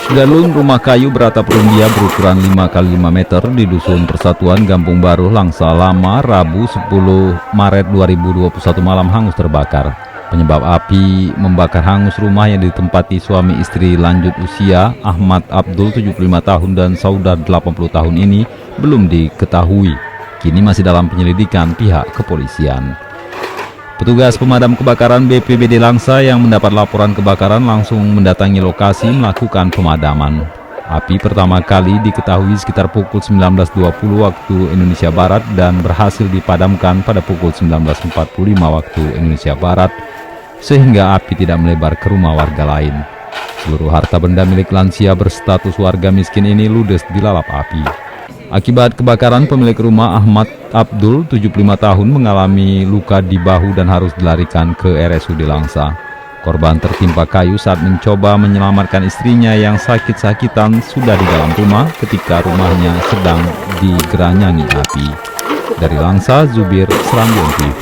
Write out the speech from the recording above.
Galung rumah kayu beratap rumbia berukuran 5 kali 5 meter di Dusun Persatuan Gampung Baru, Langsa Lama, Rabu 10 Maret 2021 malam hangus terbakar. Penyebab api membakar hangus rumah yang ditempati suami istri lanjut usia Ahmad Abdul 75 tahun dan Saudar 80 tahun ini belum diketahui. Kini masih dalam penyelidikan pihak kepolisian. Petugas pemadam kebakaran BPBD Langsa yang mendapat laporan kebakaran langsung mendatangi lokasi melakukan pemadaman. Api pertama kali diketahui sekitar pukul 19.20 waktu Indonesia Barat dan berhasil dipadamkan pada pukul 19.45 waktu Indonesia Barat, sehingga api tidak melebar ke rumah warga lain. Seluruh harta benda milik lansia berstatus warga miskin ini ludes dilalap api. Akibat kebakaran, pemilik rumah Ahmad Abdul 75 tahun mengalami luka di bahu dan harus dilarikan ke RSUD Langsa. Korban tertimpa kayu saat mencoba menyelamatkan istrinya yang sakit-sakitan sudah di dalam rumah ketika rumahnya sedang digeranyangi api. Dari Langsa, Zubir, Serambion TV.